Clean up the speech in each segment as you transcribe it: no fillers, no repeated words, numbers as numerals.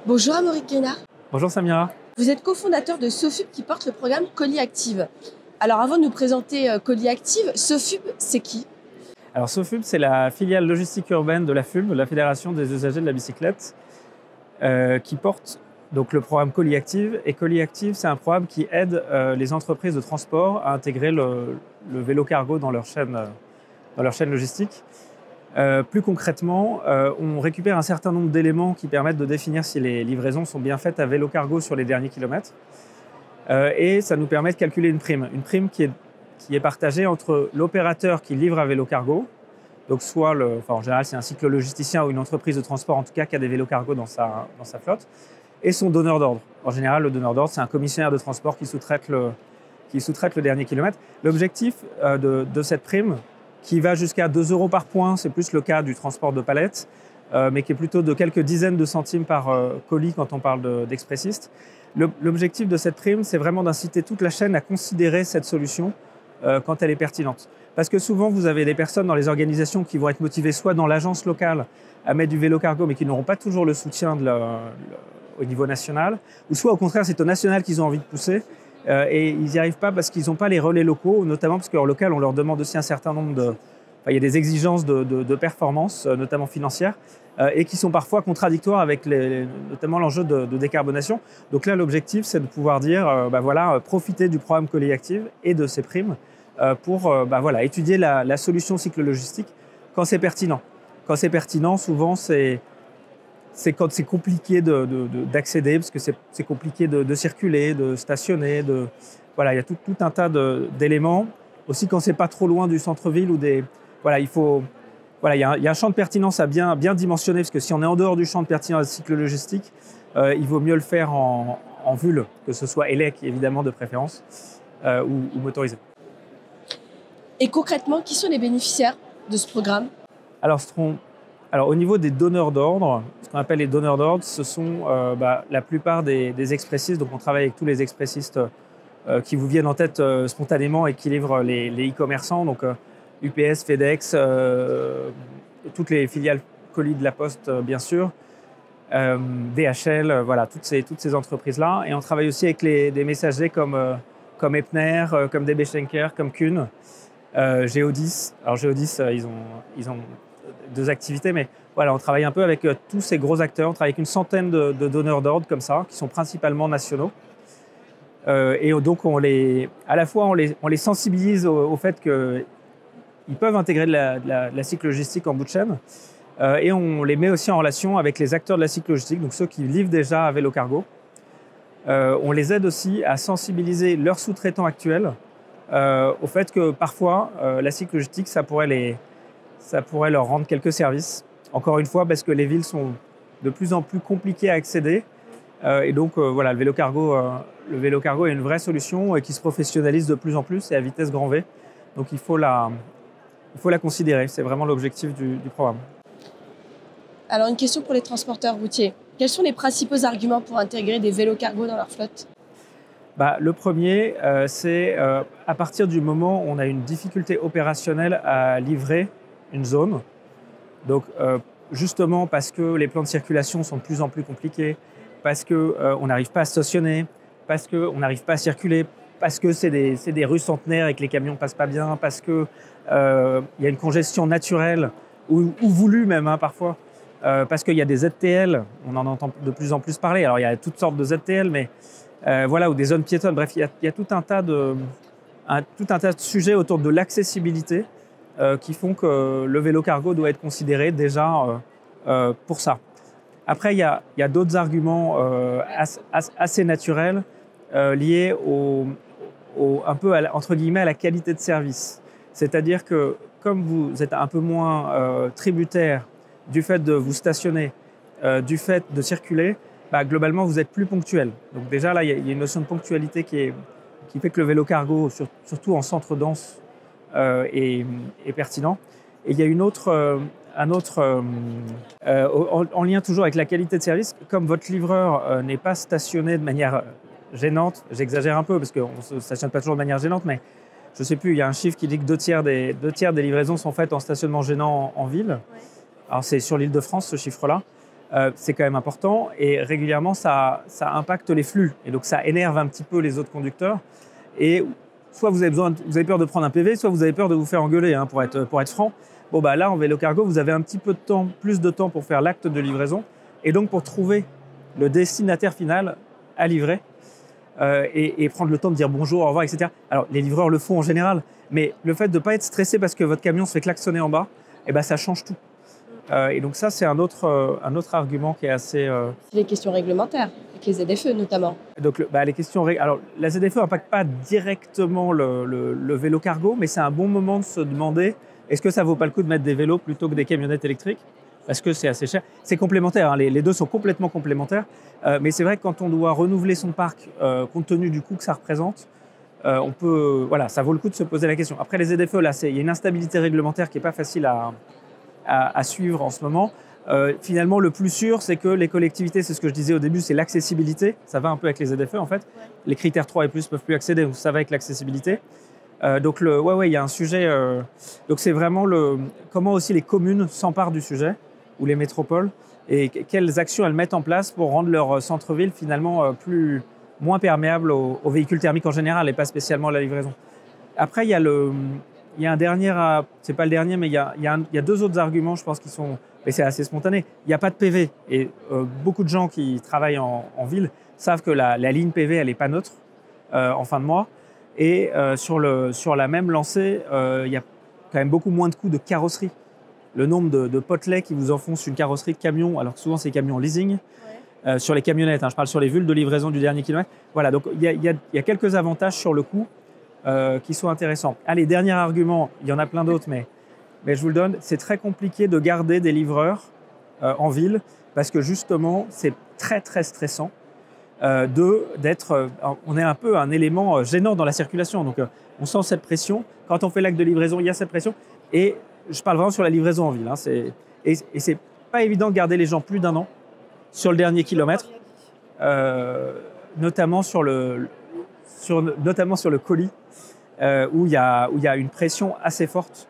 Bonjour Amaury Guénard. Bonjour Samira. Vous êtes cofondateur de Sofub qui porte le programme Colis Active. Alors avant de nous présenter Colis Active, Sofub, c'est qui? Alors Sofub, c'est la filiale logistique urbaine de la FUB, la Fédération des usagers de la bicyclette, qui porte donc le programme Colis Active. Et Colis Active, c'est un programme qui aide les entreprises de transport à intégrer le vélo cargo dans leur chaîne logistique. Plus concrètement, on récupère un certain nombre d'éléments qui permettent de définir si les livraisons sont bien faites à vélo cargo sur les derniers kilomètres. Et ça nous permet de calculer une prime qui est partagée entre l'opérateur qui livre à vélo cargo, donc soit en général c'est un cyclo-logisticien ou une entreprise de transport en tout cas qui a des vélos cargo dans sa flotte, et son donneur d'ordre. En général, le donneur d'ordre, c'est un commissionnaire de transport qui sous-traite le dernier kilomètre. L'objectif de cette prime, qui va jusqu'à 2 € par point, c'est plus le cas du transport de palettes, mais qui est plutôt de quelques dizaines de centimes par colis quand on parle d'expressistes. L'objectif de cette prime, c'est vraiment d'inciter toute la chaîne à considérer cette solution quand elle est pertinente. Parce que souvent, vous avez des personnes dans les organisations qui vont être motivées soit dans l'agence locale à mettre du vélo cargo, mais qui n'auront pas toujours le soutien au niveau national, ou soit au contraire, c'est au national qu'ils ont envie de pousser. Et ils n'y arrivent pas parce qu'ils n'ont pas les relais locaux, notamment parce qu'en local, on leur demande aussi un certain nombre il y a des exigences de performance, notamment financières, et qui sont parfois contradictoires avec notamment l'enjeu de décarbonation. Donc là, l'objectif, c'est de pouvoir dire, profiter du programme Colis Active et de ses primes pour étudier la solution cyclo-logistique quand c'est pertinent. Quand c'est pertinent, souvent, c'est quand c'est compliqué d'accéder, parce que c'est compliqué de circuler, de stationner. Il y a tout un tas d'éléments. Aussi quand c'est pas trop loin du centre-ville ou il y a un champ de pertinence à bien dimensionner, parce que si on est en dehors du champ de pertinence cyclo-logistique, il vaut mieux le faire en VUL, que ce soit élec évidemment de préférence, ou motorisé. Et concrètement, qui sont les bénéficiaires de ce programme? Alors, au niveau des donneurs d'ordre, ce qu'on appelle les donneurs d'ordre, ce sont la plupart des expressistes. Donc, on travaille avec tous les expressistes qui vous viennent en tête spontanément et qui livrent les e-commerçants. Donc, UPS, FedEx, toutes les filiales colis de la Poste, bien sûr, DHL, toutes ces entreprises-là. Et on travaille aussi avec des messagers comme Epner, comme DB Schenker, comme Kuhn, Geodis. Alors, Geodis, ils ont 2 activités, mais on travaille un peu avec tous ces gros acteurs. On travaille avec une centaine de donneurs d'ordre comme ça, qui sont principalement nationaux. Et donc, à la fois, on les sensibilise au fait qu'ils peuvent intégrer de la cyclo-logistique en bout de chaîne, et on les met aussi en relation avec les acteurs de la cyclo-logistique, donc ceux qui livrent déjà à vélo cargo. On les aide aussi à sensibiliser leurs sous-traitants actuels au fait que parfois, la cyclo-logistique, ça pourrait leur rendre quelques services. Encore une fois, parce que les villes sont de plus en plus compliquées à accéder. Et donc, le vélo cargo est une vraie solution et qui se professionnalise de plus en plus et à vitesse grand V. Donc, il faut la considérer. C'est vraiment l'objectif du programme. Alors, une question pour les transporteurs routiers. Quels sont les principaux arguments pour intégrer des vélos cargo dans leur flotte? Le premier, c'est à partir du moment où on a une difficulté opérationnelle à livrer une zone. Donc, justement parce que les plans de circulation sont de plus en plus compliqués, parce qu'on n'arrive pas à stationner, parce qu'on n'arrive pas à circuler, parce que c'est des rues centenaires et que les camions passent pas bien, parce qu'il y a une congestion naturelle ou voulue même parfois, parce qu'il y a des ZTL, on en entend de plus en plus parler. Alors, il y a toutes sortes de ZTL, mais ou des zones piétonnes. Bref, il y a tout un tas de sujets autour de l'accessibilité qui font que le vélo cargo doit être considéré déjà pour ça. Après, il y a d'autres arguments assez naturels liés un peu entre guillemets à la qualité de service. C'est-à-dire que comme vous êtes un peu moins tributaire du fait de vous stationner, du fait de circuler, globalement, vous êtes plus ponctuel. Donc déjà, là, il y a une notion de ponctualité qui fait que le vélo cargo, surtout en centre dense, est pertinent. Et il y a en lien toujours avec la qualité de service, comme votre livreur n'est pas stationné de manière gênante, j'exagère un peu parce qu'on ne se stationne pas toujours de manière gênante, mais je ne sais plus, il y a un chiffre qui dit que 2 tiers des livraisons sont faites en stationnement gênant en ville. Ouais. Alors c'est sur l'Île-de-France ce chiffre-là. c'est quand même important et régulièrement ça impacte les flux et donc ça énerve un petit peu les autres conducteurs et soit vous avez peur de prendre un PV, soit vous avez peur de vous faire engueuler, hein, pour être franc. Bon bah là en vélo cargo vous avez un petit peu de temps, plus de temps pour faire l'acte de livraison et donc pour trouver le destinataire final à livrer et prendre le temps de dire bonjour, au revoir, etc. Alors les livreurs le font en général, mais le fait de ne pas être stressé parce que votre camion se fait klaxonner en bas, eh ben, ça change tout. Et donc ça, c'est un autre argument qui est assez... C'est les questions réglementaires, avec les ZFE notamment. Donc les questions... Alors la ZFE n'impacte pas directement le vélo cargo, mais c'est un bon moment de se demander est-ce que ça ne vaut pas le coup de mettre des vélos plutôt que des camionnettes électriques ? Parce que c'est assez cher. C'est complémentaire, hein, les deux sont complètement complémentaires. Mais c'est vrai que quand on doit renouveler son parc, compte tenu du coût que ça représente, ça vaut le coup de se poser la question. Après les ZFE, là, il y a une instabilité réglementaire qui n'est pas facile à suivre en ce moment. Finalement, le plus sûr, c'est que les collectivités, c'est ce que je disais au début, c'est l'accessibilité. Ça va un peu avec les ZFE, en fait. Ouais. Les critères 3 et plus ne peuvent plus accéder, donc ça va avec l'accessibilité. Donc, il y a un sujet. Donc, c'est vraiment comment aussi les communes s'emparent du sujet, ou les métropoles, et quelles actions elles mettent en place pour rendre leur centre-ville finalement moins perméable aux véhicules thermiques en général, et pas spécialement à la livraison. Après, il y a un dernier, c'est pas le dernier, mais il y a deux autres arguments, je pense, qui sont, et c'est assez spontané. Il n'y a pas de PV, et beaucoup de gens qui travaillent en ville savent que la ligne PV, elle n'est pas neutre en fin de mois. Et sur la même lancée, il y a quand même beaucoup moins de coûts de carrosserie. Le nombre de potelets qui vous enfoncent une carrosserie de camion, alors souvent c'est camions en leasing, sur les camionnettes, hein, je parle sur les vulles de livraison du dernier kilomètre. Voilà, donc il y a quelques avantages sur le coût qui sont intéressants. Allez, dernier argument, il y en a plein d'autres, mais je vous le donne, c'est très compliqué de garder des livreurs en ville parce que justement, c'est très très stressant on est un peu un élément gênant dans la circulation. Donc on sent cette pression. Quand on fait l'acte de livraison, il y a cette pression. Et je parle vraiment sur la livraison en ville. Hein, et c'est pas évident de garder les gens plus d'un an sur le dernier kilomètre, notamment sur le colis, où il y a une pression assez forte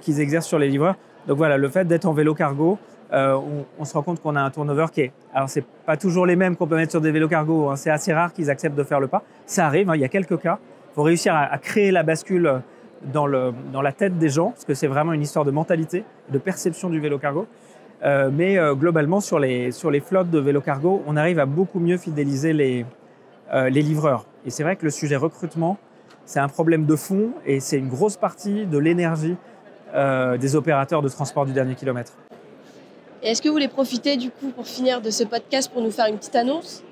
qu'ils exercent sur les livreurs. Donc voilà, le fait d'être en vélo cargo, on se rend compte qu'on a un turnover qui est... Alors, c'est pas toujours les mêmes qu'on peut mettre sur des vélos cargo. Hein, c'est assez rare qu'ils acceptent de faire le pas. Ça arrive, hein, il y a quelques cas. Il faut réussir à créer la bascule dans la tête des gens, parce que c'est vraiment une histoire de mentalité, de perception du vélo cargo. Mais globalement, sur les flottes de vélo cargo, on arrive à beaucoup mieux fidéliser les livreurs. Et c'est vrai que le sujet recrutement, c'est un problème de fond et c'est une grosse partie de l'énergie des opérateurs de transport du dernier kilomètre. Et est-ce que vous voulez profiter du coup pour finir de ce podcast pour nous faire une petite annonce ?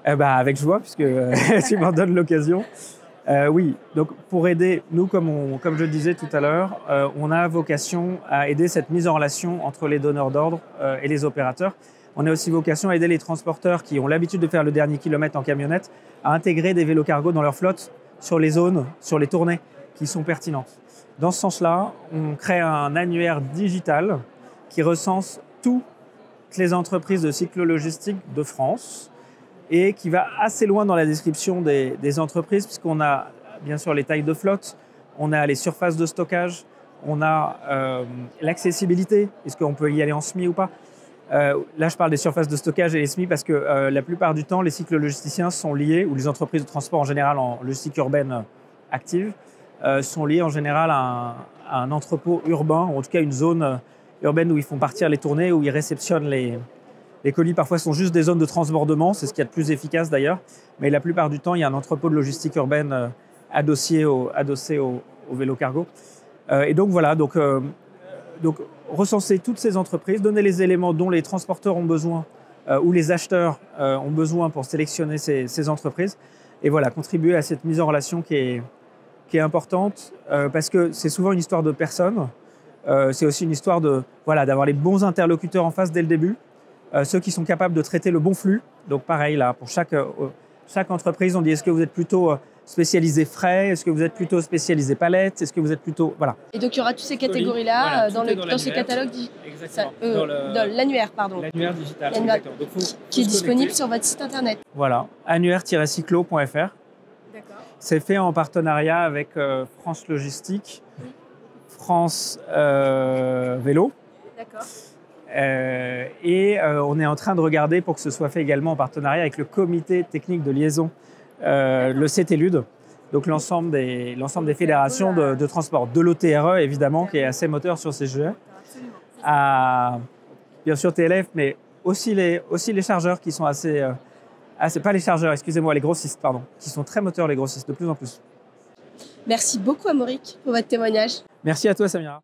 Avec joie, puisque tu m'en donnes l'occasion. Oui, donc pour aider, nous comme je le disais tout à l'heure, on a vocation à aider cette mise en relation entre les donneurs d'ordre et les opérateurs. On a aussi vocation à aider les transporteurs qui ont l'habitude de faire le dernier kilomètre en camionnette à intégrer des vélos cargo dans leur flotte sur les zones, sur les tournées qui sont pertinentes. Dans ce sens-là, on crée un annuaire digital qui recense toutes les entreprises de cyclo-logistique de France et qui va assez loin dans la description des entreprises, puisqu'on a bien sûr les tailles de flotte, on a les surfaces de stockage, on a l'accessibilité, est-ce qu'on peut y aller en SMI ou pas. Là, je parle des surfaces de stockage et les SMI parce que la plupart du temps, les cyclo-logisticiens sont liés, ou les entreprises de transport en général en logistique urbaine active, sont liés en général à un entrepôt urbain, ou en tout cas une zone urbaine où ils font partir les tournées, où ils réceptionnent les colis. Parfois, ce sont juste des zones de transbordement, c'est ce qu'il y a de plus efficace d'ailleurs. Mais la plupart du temps, il y a un entrepôt de logistique urbaine adossé au vélo cargo. Et donc voilà, donc recenser toutes ces entreprises, donner les éléments dont les transporteurs ont besoin ou les acheteurs ont besoin pour sélectionner ces entreprises. Et voilà, contribuer à cette mise en relation qui est importante parce que c'est souvent une histoire de personnes. C'est aussi une histoire d'avoir les bons interlocuteurs en face dès le début, ceux qui sont capables de traiter le bon flux. Donc pareil, là, pour chaque entreprise, on dit est-ce que vous êtes plutôt spécialisé frais, est-ce que vous êtes plutôt spécialisé palette, est-ce que vous êtes plutôt... Voilà. Et donc il y aura toutes ces catégories-là dans ce catalogue dans l'annuaire, pardon. L'annuaire digital, exactement. Donc, qui est disponible sur votre site internet. Voilà, annuaire-cyclo.fr. D'accord. C'est fait en partenariat avec France Logistique, France Vélo. D'accord. On est en train de regarder pour que ce soit fait également en partenariat avec le comité technique de liaison, le CTLUD, donc l'ensemble des fédérations de transport, de l'OTRE évidemment, qui est assez moteur sur ces sujets, bien sûr TLF, mais aussi les chargeurs qui sont c'est pas les chargeurs, excusez-moi, les grossistes, pardon, qui sont très moteurs, les grossistes, de plus en plus. Merci beaucoup, Amaurik, pour votre témoignage. Merci à toi, Samira.